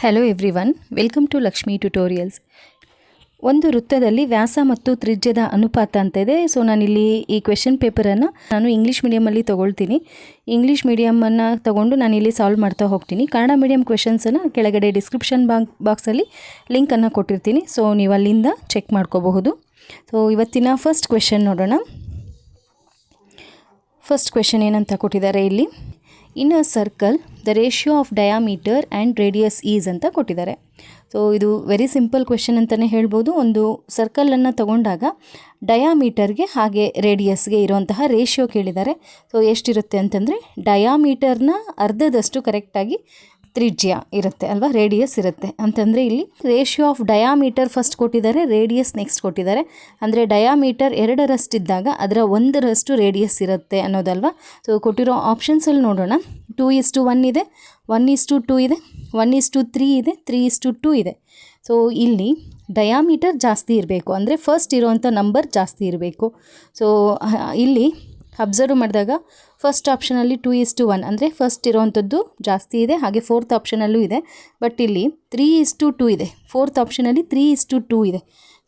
Hello everyone, welcome to Lakshmi tutorials. ಒಂದು ವೃತ್ತದಲ್ಲಿ ವ್ಯಾಸ ಮತ್ತು ತ್ರಿಜ್ಯದ ಅನುಪಾತ ಅಂತ ಇದೆ. ಸೊ ನಾನಿಲ್ಲಿ ಈ ಕ್ವೆಶನ್ ಪೇಪರನ್ನು ನಾನು ಇಂಗ್ಲೀಷ್ ಮೀಡಿಯಮಲ್ಲಿ ತೊಗೊಳ್ತೀನಿ. ಇಂಗ್ಲೀಷ್ ಮೀಡಿಯಮನ್ನು ತೊಗೊಂಡು ನಾನಿಲ್ಲಿ ಸಾಲ್ವ್ ಮಾಡ್ತಾ ಹೋಗ್ತೀನಿ. ಕನ್ನಡ ಮೀಡಿಯಮ್ ಕ್ವೆಶನ್ಸನ್ನು ಕೆಳಗಡೆ ಡಿಸ್ಕ್ರಿಪ್ಷನ್ ಬಾಕ್ಸಲ್ಲಿ ಲಿಂಕನ್ನು ಕೊಟ್ಟಿರ್ತೀನಿ. ಸೊ ನೀವು ಅಲ್ಲಿಂದ ಚೆಕ್ ಮಾಡ್ಕೋಬಹುದು. ಸೊ ಇವತ್ತಿನ ಫಸ್ಟ್ ಕ್ವೆಶನ್ ನೋಡೋಣ. ಫಸ್ಟ್ ಕ್ವೆಶನ್ ಏನಂತ ಕೊಟ್ಟಿದ್ದಾರೆ ಇಲ್ಲಿ, in a circle the ratio of diameter and radius is ಅಂತ ಕೊಟ್ಟಿದ್ದಾರೆ. ಸೊ ಇದು ವೆರಿ ಸಿಂಪಲ್ ಕ್ವೆಶನ್ ಅಂತಲೇ ಹೇಳ್ಬೋದು. ಒಂದು ಸರ್ಕಲನ್ನು ತಗೊಂಡಾಗ ಡಯಾಮೀಟರ್ಗೆ ಹಾಗೆ ರೇಡಿಯಸ್ಗೆ ಇರುವಂತಹ ರೇಷಿಯೋ ಕೇಳಿದ್ದಾರೆ. ಸೊ ಎಷ್ಟಿರುತ್ತೆ ಅಂತಂದರೆ ಡಯಾಮೀಟರ್ನ ಅರ್ಧದಷ್ಟು ಕರೆಕ್ಟಾಗಿ ತ್ರಿಜ್ಯ ಇರುತ್ತೆ ಅಲ್ವಾ, ರೇಡಿಯಸ್ ಇರುತ್ತೆ ಅಂತಂದರೆ ಇಲ್ಲಿ ರೇಷಿಯೋ ಆಫ್ ಡಯಾಮೀಟರ್ ಫಸ್ಟ್ ಕೊಟ್ಟಿದ್ದಾರೆ, ರೇಡಿಯಸ್ ನೆಕ್ಸ್ಟ್ ಕೊಟ್ಟಿದ್ದಾರೆ. ಅಂದರೆ ಡಯಾಮೀಟರ್ 2ರಷ್ಟಿದ್ದಾಗ ಅದರ 1ರಷ್ಟು ರೇಡಿಯಸ್ ಇರುತ್ತೆ ಅನ್ನೋದಲ್ವಾ. ಸೊ ಕೊಟ್ಟಿರೋ ಆಪ್ಷನ್ಸಲ್ಲಿ ನೋಡೋಣ. 2:1 ಇದೆ, 1:2 ಇದೆ, 1:3 ಇದೆ, 3:2 ಇದೆ. ಸೊ ಇಲ್ಲಿ ಡಯಾಮೀಟರ್ ಜಾಸ್ತಿ ಇರಬೇಕು, ಅಂದರೆ ಫಸ್ಟ್ ಇರೋವಂಥ ನಂಬರ್ ಜಾಸ್ತಿ ಇರಬೇಕು. ಸೊ ಇಲ್ಲಿ ಅಬ್ಸರ್ವ್ ಮಾಡಿದಾಗ ಫಸ್ಟ್ ಆಪ್ಷನಲ್ಲಿ 2:1 ಅಂದರೆ ಫಸ್ಟ್ ಇರೋವಂಥದ್ದು ಜಾಸ್ತಿ ಇದೆ, ಹಾಗೆ ಫೋರ್ತ್ ಆಪ್ಷನಲ್ಲೂ ಇದೆ. ಬಟ್ ಇಲ್ಲಿ 3:2 ಇದೆ, ಫೋರ್ತ್ ಆಪ್ಷನಲ್ಲಿ 3:2 ಇದೆ.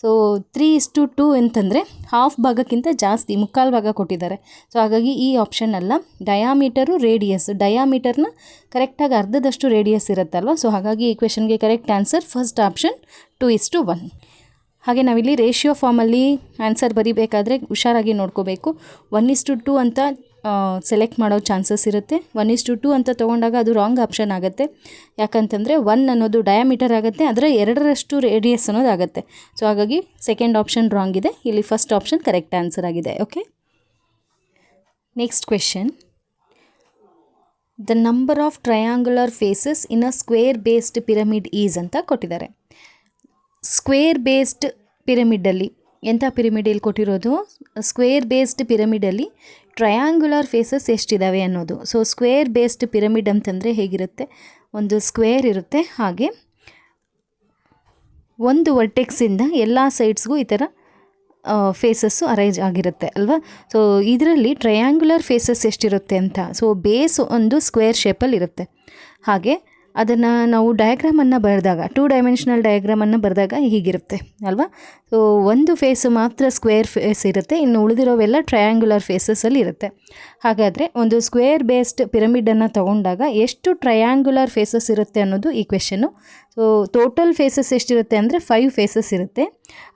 ಸೊ 3:2 ಅಂತಂದರೆ ಹಾಫ್ ಭಾಗಕ್ಕಿಂತ ಜಾಸ್ತಿ, ಮುಕ್ಕಾಲು ಭಾಗ ಕೊಟ್ಟಿದ್ದಾರೆ. ಸೊ ಹಾಗಾಗಿ ಈ ಆಪ್ಷನ್ ಅಲ್ಲ. ಡಯಾಮೀಟರು ರೇಡಿಯಸ್, ಡಯಾಮೀಟರ್ನ ಕರೆಕ್ಟಾಗಿ ಅರ್ಧದಷ್ಟು ರೇಡಿಯಸ್ ಇರುತ್ತಲ್ವ. ಸೊ ಹಾಗಾಗಿ ಈ ಕ್ವೆಶನ್ಗೆ ಕರೆಕ್ಟ್ ಆನ್ಸರ್ ಫಸ್ಟ್ ಆಪ್ಷನ್ 2:1. ಹಾಗೆ ನಾವಿಲ್ಲಿ ರೇಷಿಯೋ ಫಾರ್ಮಲ್ಲಿ ಆನ್ಸರ್ ಬರೀಬೇಕಾದ್ರೆ ಹುಷಾರಾಗಿ ನೋಡ್ಕೋಬೇಕು. 1:2 ಅಂತ ಸೆಲೆಕ್ಟ್ ಮಾಡೋ ಚಾನ್ಸಸ್ ಇರುತ್ತೆ. 1:2 ಅಂತ ತೊಗೊಂಡಾಗ ಅದು ರಾಂಗ್ ಆಪ್ಷನ್ ಆಗುತ್ತೆ. ಯಾಕಂತಂದರೆ 1 ಅನ್ನೋದು ಡಯಾಮೀಟರ್ ಆಗುತ್ತೆ, ಅದರ 2ರಷ್ಟು ರೇಡಿಯಸ್ ಅನ್ನೋದಾಗುತ್ತೆ. ಸೊ ಹಾಗಾಗಿ ಸೆಕೆಂಡ್ ಆಪ್ಷನ್ ರಾಂಗ್ ಇದೆ, ಇಲ್ಲಿ ಫಸ್ಟ್ ಆಪ್ಷನ್ ಕರೆಕ್ಟ್ ಆನ್ಸರ್ ಆಗಿದೆ. Okay, next question. The number of triangular faces in a square based pyramid is ಅಂತ ಕೊಟ್ಟಿದ್ದಾರೆ. ಸ್ಕ್ವೇರ್ ಬೇಸ್ಡ್ ಪಿರಮಿಡಲ್ಲಿ, ಎಂಥ ಪಿರಮಿಡ್ ಇಲ್ಲಿ ಕೊಟ್ಟಿರೋದು, ಸ್ಕ್ವೇರ್ ಬೇಸ್ಡ್ ಪಿರಮಿಡಲ್ಲಿ ಟ್ರಯಾಂಗ್ಯುಲರ್ ಫೇಸಸ್ ಎಷ್ಟಿದ್ದಾವೆ ಅನ್ನೋದು. ಸೊ ಸ್ಕ್ವೇರ್ ಬೇಸ್ಡ್ ಪಿರಮಿಡ್ ಅಂತಂದರೆ ಹೇಗಿರುತ್ತೆ, ಒಂದು ಸ್ಕ್ವೇರ್ ಇರುತ್ತೆ, ಹಾಗೆ ಒಂದು ವರ್ಟೆಕ್ಸಿಂದ ಎಲ್ಲ ಸೈಡ್ಸ್ಗೂ ಈ ಥರ ಫೇಸಸ್ಸು ಅರೇಂಜ್ ಆಗಿರುತ್ತೆ ಅಲ್ವಾ. ಸೊ ಇದರಲ್ಲಿ ಟ್ರಯಾಂಗ್ಯುಲರ್ ಫೇಸಸ್ ಎಷ್ಟಿರುತ್ತೆ ಅಂತ, ಸೊ ಬೇಸ್ ಒಂದು ಸ್ಕ್ವೇರ್ ಶೇಪಲ್ಲಿ ಇರುತ್ತೆ. ಹಾಗೆ ಅದನ್ನು ನಾವು ಡಯಾಗ್ರಾಮನ್ನು ಬರೆದಾಗ, 2 ಡೈಮೆನ್ಷನಲ್ ಡಯಾಗ್ರಾಮನ್ನು ಬರೆದಾಗ ಹೀಗಿರುತ್ತೆ ಅಲ್ವಾ. ಸೊ ಒಂದು ಫೇಸು ಮಾತ್ರ ಸ್ಕ್ವೇರ್ ಫೇಸ್ ಇರುತ್ತೆ, ಇನ್ನು ಉಳಿದಿರೋವೆಲ್ಲ ಟ್ರಯಾಂಗ್ಯುಲರ್ ಫೇಸಸಲ್ಲಿ ಇರುತ್ತೆ. ಹಾಗಾದರೆ ಒಂದು ಸ್ಕ್ವೇರ್ ಬೇಸ್ಡ್ ಪಿರಮಿಡನ್ನು ತೊಗೊಂಡಾಗ ಎಷ್ಟು ಟ್ರಯಾಂಗ್ಯುಲರ್ ಫೇಸಸ್ ಇರುತ್ತೆ ಅನ್ನೋದು ಈ ಕ್ವೆಶನ್ನು. ಸೊ ಟೋಟಲ್ ಫೇಸಸ್ ಎಷ್ಟಿರುತ್ತೆ ಅಂದರೆ 5 ಫೇಸಸ್ ಇರುತ್ತೆ.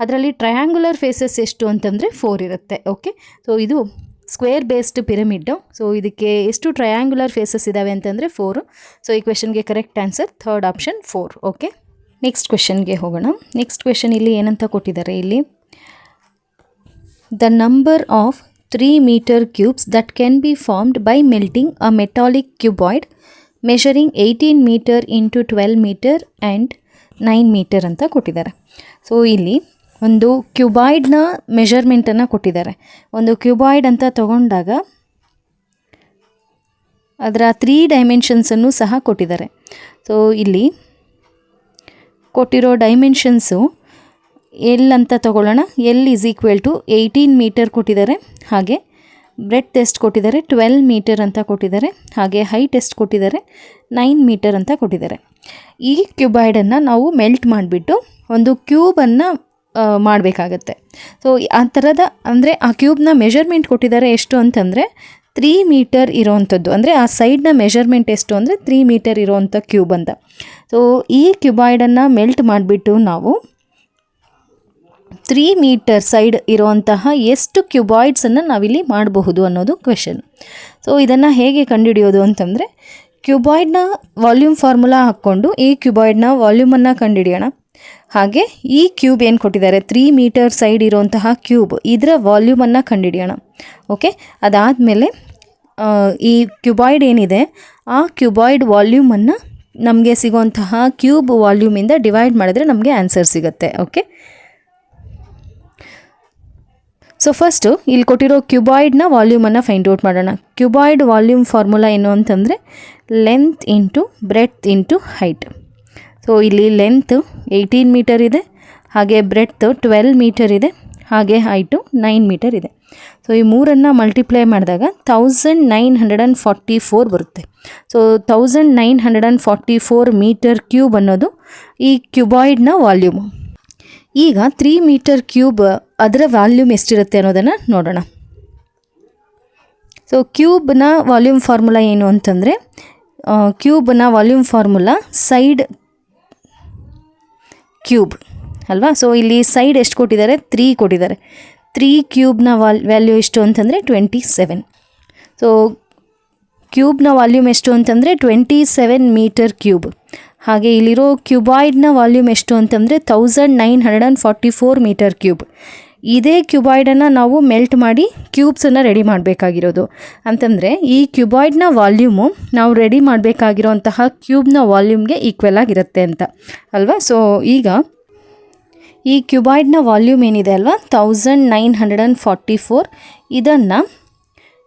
ಅದರಲ್ಲಿ ಟ್ರಯಾಂಗ್ಯುಲರ್ ಫೇಸಸ್ ಎಷ್ಟು ಅಂತಂದರೆ 4 ಇರುತ್ತೆ. ಓಕೆ, ಸೊ ಇದು ಸ್ಕ್ವೇರ್ ಬೇಸ್ಡ್ ಪಿರಮಿಡ್ಡು. ಸೊ ಇದಕ್ಕೆ ಎಷ್ಟು ಟ್ರಯಾಂಗ್ಯುಲರ್ ಫೇಸಸ್ ಇದ್ದಾವೆ ಅಂತಂದರೆ 4. ಸೊ ಈ ಕ್ವೆಶನ್ಗೆ correct answer third option 4. Okay, next ಕ್ವೆಶನ್ಗೆ ಹೋಗೋಣ. ನೆಕ್ಸ್ಟ್ ಕ್ವೆಶನ್ ಇಲ್ಲಿ ಏನಂತ ಕೊಟ್ಟಿದ್ದಾರೆ, ಇಲ್ಲಿ the number of 3 meter cubes that can be formed by melting a metallic cuboid measuring 18 meter into 12 meter and 9 meter ಅಂತ ಕೊಟ್ಟಿದ್ದಾರೆ. ಸೊ ಇಲ್ಲಿ ಒಂದು ಕ್ಯೂಬಾಯ್ಡ್ನ ಮೆಷರ್ಮೆಂಟನ್ನು ಕೊಟ್ಟಿದ್ದಾರೆ. ಒಂದು ಕ್ಯೂಬಾಯ್ಡ್ ಅಂತ ತಗೊಂಡಾಗ ಅದರ 3 ಡೈಮೆನ್ಷನ್ಸನ್ನು ಸಹ ಕೊಟ್ಟಿದ್ದಾರೆ. ಸೊ ಇಲ್ಲಿ ಕೊಟ್ಟಿರೋ ಡೈಮೆನ್ಷನ್ಸು ಎಲ್ ಅಂತ ತಗೊಳ್ಳೋಣ. L is equal to 18 metre ಕೊಟ್ಟಿದ್ದಾರೆ, ಹಾಗೆ ಬ್ರೆಡ್ತ್ ಎಷ್ಟು ಕೊಟ್ಟಿದ್ದಾರೆ 12 ಮೀಟರ್ ಅಂತ ಕೊಟ್ಟಿದ್ದಾರೆ, ಹಾಗೆ ಹೈಟ್ ಎಷ್ಟು ಕೊಟ್ಟಿದ್ದಾರೆ 9 ಮೀಟರ್ ಅಂತ ಕೊಟ್ಟಿದ್ದಾರೆ. ಈ ಕ್ಯೂಬಾಯ್ಡನ್ನು ನಾವು ಮೆಲ್ಟ್ ಮಾಡಿಬಿಟ್ಟು ಒಂದು ಕ್ಯೂಬನ್ನು ಮಾಡಬೇಕಾಗತ್ತೆ. ಸೊ ಆ ಥರದ ಅಂದರೆ ಆ ಕ್ಯೂಬ್ನ ಮೆಷರ್ಮೆಂಟ್ ಕೊಟ್ಟಿದ್ದಾರೆ ಎಷ್ಟು ಅಂತಂದರೆ 3 ಮೀಟರ್ ಇರೋವಂಥದ್ದು, ಅಂದರೆ ಆ ಸೈಡ್ನ ಮೆಷರ್ಮೆಂಟ್ ಎಷ್ಟು ಅಂದರೆ 3 ಮೀಟರ್ ಇರೋವಂಥ ಕ್ಯೂಬ್ ಅಂತ. ಸೊ ಈ ಕ್ಯೂಬಾಯ್ಡನ್ನು ಮೆಲ್ಟ್ ಮಾಡಿಬಿಟ್ಟು ನಾವು 3 ಮೀಟರ್ ಸೈಡ್ ಇರುವಂತಹ ಎಷ್ಟು ಕ್ಯೂಬಾಯ್ಡ್ಸನ್ನು ನಾವಿಲ್ಲಿ ಮಾಡಬಹುದು ಅನ್ನೋದು ಕ್ವೆಶನ್. ಸೊ ಇದನ್ನು ಹೇಗೆ ಕಂಡುಹಿಡಿಯೋದು ಅಂತಂದರೆ, ಕ್ಯೂಬಾಯ್ಡ್ನ ವಾಲ್ಯೂಮ್ ಫಾರ್ಮುಲಾ ಹಾಕ್ಕೊಂಡು ಈ ಕ್ಯೂಬಾಯ್ಡ್ನ ವಾಲ್ಯೂಮನ್ನು ಕಂಡುಹಿಡಿಯೋಣ. ಹಾಗೆ ಈ ಕ್ಯೂಬ್ ಏನು ಕೊಟ್ಟಿದ್ದಾರೆ 3 ಮೀಟರ್ ಸೈಡ್ ಇರುವಂತಹ ಕ್ಯೂಬ್, ಇದರ ವಾಲ್ಯೂಮನ್ನು ಕಂಡುಹಿಡಿಯೋಣ. ಓಕೆ, ಅದಾದಮೇಲೆ ಈ ಕ್ಯೂಬಾಯ್ಡ್ ಏನಿದೆ ಆ ಕ್ಯೂಬಾಯ್ಡ್ ವಾಲ್ಯೂಮನ್ನು ನಮಗೆ ಸಿಗುವಂತಹ ಕ್ಯೂಬ್ ವಾಲ್ಯೂಮಿಂದ ಡಿವೈಡ್ ಮಾಡಿದ್ರೆ ನಮಗೆ ಆನ್ಸರ್ ಸಿಗುತ್ತೆ. ಓಕೆ, ಸೊ ಫಸ್ಟು ಇಲ್ಲಿ ಕೊಟ್ಟಿರೋ ಕ್ಯೂಬಾಯ್ಡ್ನ ವಾಲ್ಯೂಮನ್ನು ಫೈಂಡ್ ಔಟ್ ಮಾಡೋಣ. ಕ್ಯೂಬಾಯ್ಡ್ ವಾಲ್ಯೂಮ್ ಫಾರ್ಮುಲಾ ಏನು ಅಂತಂದರೆ length into breadth into height. So ಇಲ್ಲಿ ಲೆಂತ್ 18 ಮೀಟರ್ ಇದೆ, ಹಾಗೆ ಬ್ರೆಡ್ತ್ 12 ಮೀಟರ್ ಇದೆ, ಹಾಗೆ ಹೈಟು 9 ಮೀಟರ್ ಇದೆ. ಸೊ ಈ ಮೂರನ್ನು ಮಲ್ಟಿಪ್ಲೈ ಮಾಡಿದಾಗ 1944 ಬರುತ್ತೆ. ಸೊ 1944 ಮೀಟರ್ ಕ್ಯೂಬ್ ಅನ್ನೋದು ಈ ಕ್ಯೂಬಾಯ್ಡ್ನ ವಾಲ್ಯೂಮು. ಈಗ 3 ಮೀಟರ್ ಕ್ಯೂಬ್ ಅದರ ವಾಲ್ಯೂಮ್ ಎಷ್ಟಿರುತ್ತೆ ಅನ್ನೋದನ್ನು ನೋಡೋಣ. ಸೊ ಕ್ಯೂಬ್ನ ವಾಲ್ಯೂಮ್ ಫಾರ್ಮುಲಾ ಏನು ಅಂತಂದರೆ, ಕ್ಯೂಬ್ನ ವಾಲ್ಯೂಮ್ ಫಾರ್ಮುಲಾ ಸೈಡ್ ಕ್ಯೂಬ್ ಅಲ್ವಾ. ಸೊ ಇಲ್ಲಿ ಸೈಡ್ ಎಷ್ಟು ಕೊಟ್ಟಿದ್ದಾರೆ, 3 ಕೊಟ್ಟಿದ್ದಾರೆ. 3 ಕ್ಯೂಬ್ನ ವ್ಯಾಲ್ಯೂ ಎಷ್ಟು ಅಂತಂದರೆ 27. ಸೊ ಕ್ಯೂಬ್ನ ವಾಲ್ಯೂಮ್ ಎಷ್ಟು ಅಂತಂದರೆ 27 ಮೀಟರ್ ಕ್ಯೂಬ್. ಹಾಗೆ ಇಲ್ಲಿರೋ ಕ್ಯೂಬಾಯ್ಡ್ನ ವಾಲ್ಯೂಮ್ ಎಷ್ಟು ಅಂತಂದರೆ 1944 ಮೀಟರ್ ಕ್ಯೂಬ್. ಇದೇ ಕ್ಯೂಬಾಯ್ಡನ್ನು ನಾವು ಮೆಲ್ಟ್ ಮಾಡಿ ಕ್ಯೂಬ್ಸನ್ನು ರೆಡಿ ಮಾಡಬೇಕಾಗಿರೋದು. ಅಂತಂದರೆ ಈ ಕ್ಯೂಬಾಯ್ಡ್ನ ವಾಲ್ಯೂಮು ನಾವು ರೆಡಿ ಮಾಡಬೇಕಾಗಿರೋಂತಹ ಕ್ಯೂಬ್ನ ವಾಲ್ಯೂಮ್ಗೆ ಈಕ್ವಲ್ ಆಗಿರುತ್ತೆ ಅಂತ ಅಲ್ವಾ. ಸೊ ಈಗ ಈ ಕ್ಯೂಬಾಯ್ಡ್ನ ವಾಲ್ಯೂಮ್ ಏನಿದೆ ಅಲ್ವಾ 1944, ಇದನ್ನು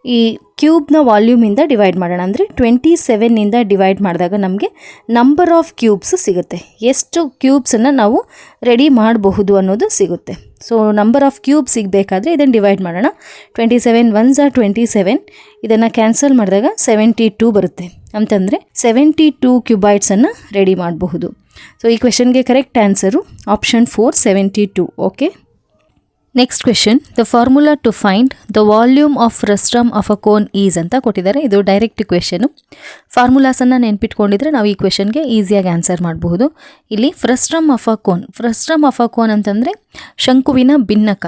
ಈ ಕ್ಯೂಬ್ನ ವಾಲ್ಯೂಮಿಂದ ಡಿವೈಡ್ ಮಾಡೋಣ. ಅಂದರೆ 27ನಿಂದ ಡಿವೈಡ್ ಮಾಡಿದಾಗ ನಮಗೆ ನಂಬರ್ ಆಫ್ ಕ್ಯೂಬ್ಸ್ ಸಿಗುತ್ತೆ. ಎಷ್ಟು ಕ್ಯೂಬ್ಸನ್ನು ನಾವು ರೆಡಿ ಮಾಡಬಹುದು ಅನ್ನೋದು ಸಿಗುತ್ತೆ. ಸೊ ನಂಬರ್ ಆಫ್ ಕ್ಯೂಬ್ ಸಿಗಬೇಕಾದ್ರೆ ಇದನ್ನು ಡಿವೈಡ್ ಮಾಡೋಣ. 27 1s are 27, ಇದನ್ನು ಕ್ಯಾನ್ಸಲ್ ಮಾಡಿದಾಗ 72 ಬರುತ್ತೆ. ಅಂತಂದರೆ 72 ಕ್ಯೂಬಾಯ್ಡ್ಸನ್ನು ರೆಡಿ ಮಾಡಬಹುದು. ಸೊ ಈ ಕ್ವೆಶನ್ಗೆ correct answer option 4, 72. Okay. Next question, the formula to find the volume of frustum of a cone is ಅಂತ ಕೊಟ್ಟಿದ್ದಾರೆ. ಇದು ಡೈರೆಕ್ಟ್ ಕ್ವೆಶನು. ಫಾರ್ಮುಲಾಸನ್ನು ನೆನ್ಪಿಟ್ಕೊಂಡಿದ್ರೆ ನಾವು ಈ ಕ್ವೆಶನ್ಗೆ ಈಸಿಯಾಗಿ ಆನ್ಸರ್ ಮಾಡಬಹುದು. ಇಲ್ಲಿ ಫ್ರಸ್ಟ್ರಮ್ ಆಫ್ ಅ ಕೋನ್ ಅಂತಂದರೆ ಶಂಕುವಿನ ಭಿನ್ನಕ.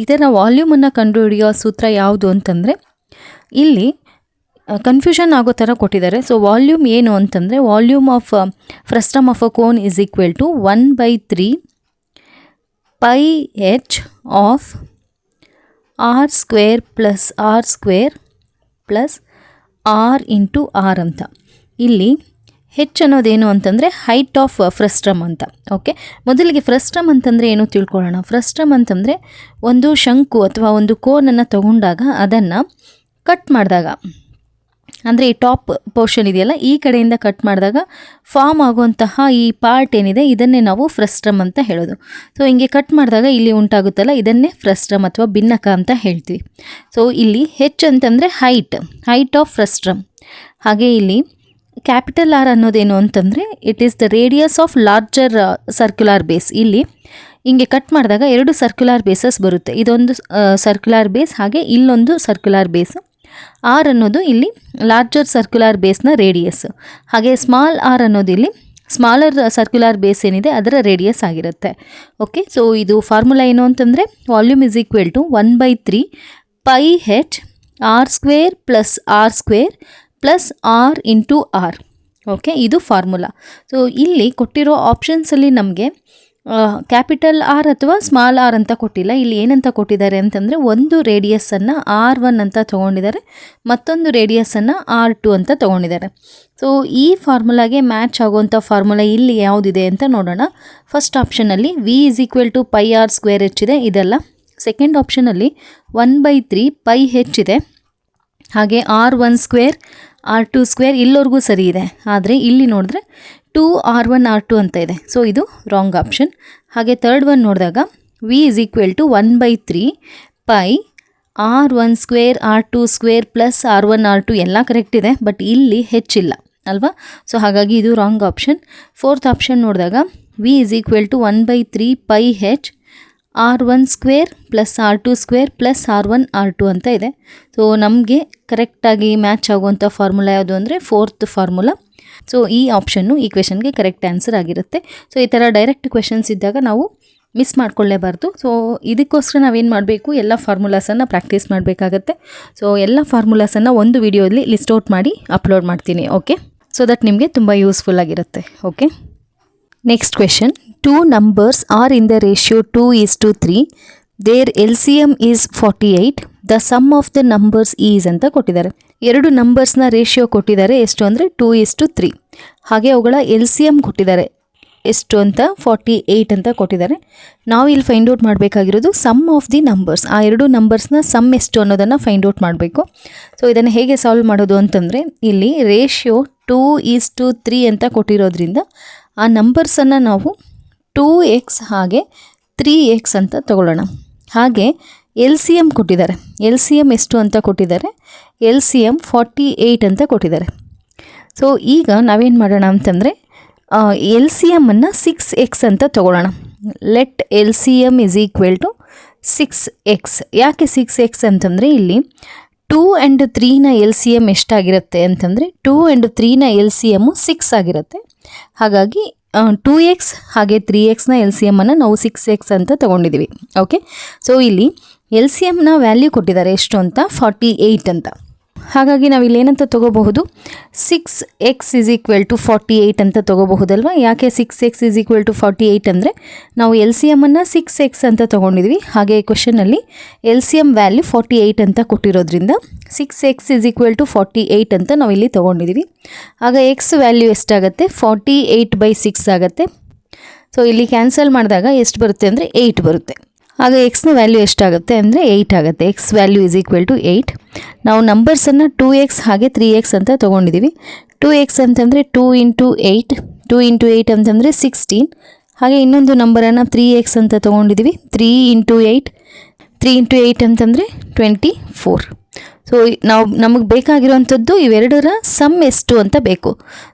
ಇದರ ವಾಲ್ಯೂಮನ್ನು ಕಂಡುಹಿಡಿಯೋ ಸೂತ್ರ ಯಾವುದು ಅಂತಂದರೆ, ಇಲ್ಲಿ ಕನ್ಫ್ಯೂಷನ್ ಆಗೋ ಥರ ಕೊಟ್ಟಿದ್ದಾರೆ. ಸೊ ವಾಲ್ಯೂಮ್ ಏನು ಅಂತಂದರೆ, volume of frustum of a cone is equal to 1/3 πh of r square plus r square plus r into r ಅಂತ. ಇಲ್ಲಿ ಹೆಚ್ ಅನ್ನೋದೇನು ಅಂತಂದರೆ ಹೈಟ್ ಆಫ್ ಫ್ರಸ್ಟ್ರಮ್ ಅಂತ. ಓಕೆ, ಮೊದಲಿಗೆ ಫ್ರಸ್ಟ್ರಮ್ ಅಂತಂದರೆ ಏನು ತಿಳ್ಕೊಳ್ಳೋಣ. ಫ್ರಸ್ಟ್ರಮ್ ಅಂತಂದರೆ ಒಂದು ಶಂಕು ಅಥವಾ ಒಂದು ಕೋನನ್ನು ತಗೊಂಡಾಗ ಅದನ್ನು ಕಟ್ ಮಾಡಿದಾಗ, ಅಂದರೆ ಈ ಟಾಪ್ ಪೋರ್ಷನ್ ಇದೆಯಲ್ಲ, ಈ ಕಡೆಯಿಂದ ಕಟ್ ಮಾಡಿದಾಗ ಫಾರ್ಮ್ ಆಗುವಂತಹ ಈ ಪಾರ್ಟ್ ಏನಿದೆ ಇದನ್ನೇ ನಾವು ಫ್ರಸ್ಟ್ರಮ್ ಅಂತ ಹೇಳೋದು. ಸೊ ಹಿಂಗೆ ಕಟ್ ಮಾಡಿದಾಗ ಇಲ್ಲಿ ಉಂಟಾಗುತ್ತಲ್ಲ, ಇದನ್ನೇ ಫ್ರಸ್ಟ್ರಮ್ ಅಥವಾ ಭಿನ್ನಕ ಅಂತ ಹೇಳ್ತೀವಿ. ಸೊ ಇಲ್ಲಿ ಹೆಚ್ ಅಂತಂದರೆ ಹೈಟ್ ಆಫ್ ಫ್ರಸ್ಟ್ರಮ್. ಹಾಗೆ ಇಲ್ಲಿ ಕ್ಯಾಪಿಟಲ್ ಆರ್ ಅನ್ನೋದೇನು ಅಂತಂದರೆ it is the radius of larger circular base. ಇಲ್ಲಿ ಹಿಂಗೆ ಕಟ್ ಮಾಡಿದಾಗ 2 ಸರ್ಕ್ಯುಲರ್ ಬೇಸಸ್ ಬರುತ್ತೆ. ಇದೊಂದು ಸರ್ಕ್ಯುಲರ್ ಬೇಸ್, ಹಾಗೆ ಇಲ್ಲೊಂದು ಸರ್ಕ್ಯುಲರ್ ಬೇಸ್. ಆರ್ ಅನ್ನೋದು ಇಲ್ಲಿ ಲಾರ್ಜರ್ ಸರ್ಕ್ಯುಲರ್ ಬೇಸ್ನ ರೇಡಿಯಸ್. ಹಾಗೆ ಸ್ಮಾಲ್ ಆರ್ ಅನ್ನೋದು ಇಲ್ಲಿ ಸ್ಮಾಲರ್ ಸರ್ಕ್ಯುಲರ್ ಬೇಸ್ ಏನಿದೆ ಅದರ ರೇಡಿಯಸ್ ಆಗಿರುತ್ತೆ. ಓಕೆ, ಸೊ ಇದು ಫಾರ್ಮುಲಾ ಏನು ಅಂತಂದರೆ volume is equal to 1/3 πh r square plus r square plus r into r. Okay, ಇದು ಫಾರ್ಮುಲಾ. ಸೊ ಇಲ್ಲಿ ಕೊಟ್ಟಿರೋ ಆಪ್ಷನ್ಸಲ್ಲಿ ನಮಗೆ ಕ್ಯಾಪಿಟಲ್ ಆರ್ ಅಥವಾ ಸ್ಮಾಲ್ ಆರ್ ಅಂತ ಕೊಟ್ಟಿಲ್ಲ. ಇಲ್ಲಿ ಏನಂತ ಕೊಟ್ಟಿದ್ದಾರೆ ಅಂತಂದರೆ, ಒಂದು ರೇಡಿಯಸ್ಸನ್ನು R1 ಅಂತ ತೊಗೊಂಡಿದ್ದಾರೆ, ಮತ್ತೊಂದು ರೇಡಿಯಸ್ಸನ್ನು R2 ಅಂತ ತೊಗೊಂಡಿದ್ದಾರೆ. ಸೊ ಈ ಫಾರ್ಮುಲಾಗೆ ಮ್ಯಾಚ್ ಆಗುವಂಥ ಫಾರ್ಮುಲಾ ಇಲ್ಲಿ ಯಾವುದಿದೆ ಅಂತ ನೋಡೋಣ. ಫಸ್ಟ್ ಆಪ್ಷನಲ್ಲಿ V is equal to πr square h ಇದೆ, ಇದೆಲ್ಲ. ಸೆಕೆಂಡ್ ಆಪ್ಷನಲ್ಲಿ 1/3 πh ಇದೆ. ಹಾಗೆ R1 ಸ್ಕ್ವೇರ್ R2 ಸ್ಕ್ವೇರ್ ಇಲ್ಲವರೆಗೂ ಸರಿ ಇದೆ. ಆದರೆ ಇಲ್ಲಿ ನೋಡಿದ್ರೆ 2R1 R2 ಅಂತ ಇದೆ. ಸೊ ಇದು ರಾಂಗ್ ಆಪ್ಷನ್. ಹಾಗೆ ಥರ್ಡ್ ಒನ್ ನೋಡಿದಾಗ V is equal to 1/3 πr1 square R2 square plus R1 R2 ಎಲ್ಲ ಕರೆಕ್ಟ್ ಇದೆ, ಬಟ್ ಇಲ್ಲಿ ಹೆಚ್ಚಿಲ್ಲ ಅಲ್ವಾ. ಸೊ ಹಾಗಾಗಿ ಇದು ರಾಂಗ್ ಆಪ್ಷನ್. ಫೋರ್ತ್ ಆಪ್ಷನ್ ನೋಡಿದಾಗ V is equal to 1/3 πh R1 square plus R2 square plus R1 R2 ಅಂತ ಇದೆ. ಸೊ ನಮಗೆ ಕರೆಕ್ಟಾಗಿ ಮ್ಯಾಚ್ ಆಗುವಂಥ ಫಾರ್ಮುಲಾ ಯಾವುದು ಅಂದರೆ ಫೋರ್ತ್ ಫಾರ್ಮುಲಾ. ಸೊ ಈ ಆಪ್ಷನ್ನು ಈ ಕ್ವೆಶನ್ಗೆ ಕರೆಕ್ಟ್ ಆನ್ಸರ್ ಆಗಿರುತ್ತೆ. ಸೊ ಈ ಥರ ಡೈರೆಕ್ಟ್ ಕ್ವೆಶನ್ಸ್ ಇದ್ದಾಗ ನಾವು ಮಿಸ್ ಮಾಡ್ಕೊಳ್ಳೇಬಾರ್ದು. ಸೊ ಇದಕ್ಕೋಸ್ಕರ ನಾವೇನು ಮಾಡಬೇಕು, ಎಲ್ಲ ಫಾರ್ಮುಲಾಸನ್ನು ಪ್ರಾಕ್ಟೀಸ್ ಮಾಡಬೇಕಾಗತ್ತೆ. ಸೊ ಎಲ್ಲ ಫಾರ್ಮುಲಾಸನ್ನು ಒಂದು ವಿಡಿಯೋದಲ್ಲಿ ಲಿಸ್ಟ್ ಔಟ್ ಮಾಡಿ ಅಪ್ಲೋಡ್ ಮಾಡ್ತೀನಿ. ಓಕೆ, ಸೊ ದಟ್ ನಿಮಗೆ ತುಂಬ ಯೂಸ್ಫುಲ್ ಆಗಿರುತ್ತೆ. Okay, next question, 2 numbers are in the ratio 2:3. Their LCM is 48. The sum of the numbers is ಅಂತ ಕೊಟ್ಟಿದ್ದಾರೆ. 2 ನಂಬರ್ಸ್ನ ರೇಷಿಯೋ ಕೊಟ್ಟಿದ್ದಾರೆ, ಎಷ್ಟು ಅಂದರೆ 2:3. ಹಾಗೆ ಅವುಗಳ LCM ಕೊಟ್ಟಿದ್ದಾರೆ, ಎಷ್ಟು ಅಂತ 48 ಅಂತ ಕೊಟ್ಟಿದ್ದಾರೆ. ನಾವು ಇಲ್ಲಿ ಫೈಂಡ್ ಔಟ್ ಮಾಡಬೇಕಾಗಿರೋದು ಸಮ್ ಆಫ್ ದಿ ನಂಬರ್ಸ್. ಆ 2 ನಂಬರ್ಸ್ನ ಸಮ್ ಎಷ್ಟು ಅನ್ನೋದನ್ನು ಫೈಂಡ್ ಔಟ್ ಮಾಡಬೇಕು. ಸೊ ಇದನ್ನು ಹೇಗೆ ಸಾಲ್ವ್ ಮಾಡೋದು ಅಂತಂದರೆ, ಇಲ್ಲಿ ರೇಷಿಯೋ 2:3 ಅಂತ ಕೊಟ್ಟಿರೋದ್ರಿಂದ ಆ ನಂಬರ್ಸನ್ನು ನಾವು 2x ಹಾಗೆ 3x ಅಂತ ತಗೊಳ್ಳೋಣ. ಹಾಗೆ ಎಲ್ ಸಿ ಎಮ್ ಕೊಟ್ಟಿದ್ದಾರೆ. ಎಲ್ ಸಿ ಎಮ್ ಎಷ್ಟು ಅಂತ ಕೊಟ್ಟಿದ್ದಾರೆ? ಎಲ್ ಸಿ ಎಮ್ 48 ಅಂತ ಕೊಟ್ಟಿದ್ದಾರೆ. ಸೊ ಈಗ ನಾವೇನು ಮಾಡೋಣ ಅಂತಂದರೆ ಎಲ್ ಸಿ ಎಮ್ಮನ್ನು 6x ಅಂತ ತೊಗೊಳ್ಳೋಣ. Let L C M is equal to 6x. ಯಾಕೆ 6x ಅಂತಂದರೆ ಇಲ್ಲಿ 2 ಆ್ಯಂಡ್ 3ನ ಎಲ್ ಸಿ ಎಮ್ ಎಷ್ಟಾಗಿರುತ್ತೆ ಅಂತಂದರೆ 2 ಆ್ಯಂಡ್ 3ನ ಎಲ್ ಸಿ ಎಮ್ಮು 6 ಆಗಿರುತ್ತೆ. ಹಾಗಾಗಿ 2x ಹಾಗೆ 3xನ ಎಲ್ ಸಿ ಎಮ್ಮನ್ನು ನಾವು 6x ಅಂತ ತೊಗೊಂಡಿದ್ದೀವಿ. ಓಕೆ, ಸೊ ಇಲ್ಲಿ ಎಲ್ ಸಿ ಎಮ್ನ ವ್ಯಾಲ್ಯೂ ಕೊಟ್ಟಿದ್ದಾರೆ ಎಷ್ಟು ಅಂತ 48 ಅಂತ. ಹಾಗಾಗಿ ನಾವು ಇಲ್ಲಿ ಏನಂತ ತೊಗೋಬಹುದು? 6x ಇಸ್ ಈಕ್ವಲ್ ಟು 48 ಅಂತ ತೊಗೋಬಹುದಲ್ವ. ಯಾಕೆ 6x ಇಸ್ ಈಕ್ವಲ್ ಟು 48 ಅಂದರೆ ನಾವು ಎಲ್ ಸಿ ಎಮ್ಮನ್ನು 6x ಅಂತ ತೊಗೊಂಡಿದ್ವಿ. ಹಾಗೆ ಕ್ವೆಶನಲ್ಲಿ ಎಲ್ ಸಿ ಎಮ್ ವ್ಯಾಲ್ಯೂ 48 ಅಂತ ಕೊಟ್ಟಿರೋದ್ರಿಂದ 6x ಇಸ್ ಈಕ್ವಲ್ ಟು 48 ಅಂತ ನಾವು ಇಲ್ಲಿ ತೊಗೊಂಡಿದ್ದೀವಿ. ಆಗ ಎಕ್ಸ್ ವ್ಯಾಲ್ಯೂ ಎಷ್ಟಾಗುತ್ತೆ? 48/6 ಆಗುತ್ತೆ. ಸೊ ಇಲ್ಲಿ ಕ್ಯಾನ್ಸಲ್ ಮಾಡಿದಾಗ ಎಷ್ಟು ಬರುತ್ತೆ ಅಂದರೆ 8 ಬರುತ್ತೆ. ಆಗ ಎಕ್ಸ್ನ ವ್ಯಾಲ್ಯೂ ಎಷ್ಟಾಗುತ್ತೆ ಅಂದರೆ 8 ಆಗುತ್ತೆ. X value is equal to 8. ನಾವು ನಂಬರ್ಸನ್ನು 2x ಹಾಗೆ 3x ಅಂತ ತೊಗೊಂಡಿದ್ದೀವಿ. 2x ಅಂತಂದರೆ 2 ಇಂಟು 8, 2 ಇಂಟು 8 ಅಂತಂದರೆ 16. ಹಾಗೆ ಇನ್ನೊಂದು ನಂಬರನ್ನು 3x ಅಂತ ತೊಗೊಂಡಿದ್ದೀವಿ. 3 ಇಂಟು 8, 3 ಇಂಟು 8 ಅಂತಂದರೆ 24. ಸೊ ನಮಗೆ ಬೇಕಾಗಿರುವಂಥದ್ದು ಇವೆರಡರ ಸಮ್ ಎಷ್ಟು ಅಂತ ಬೇಕು.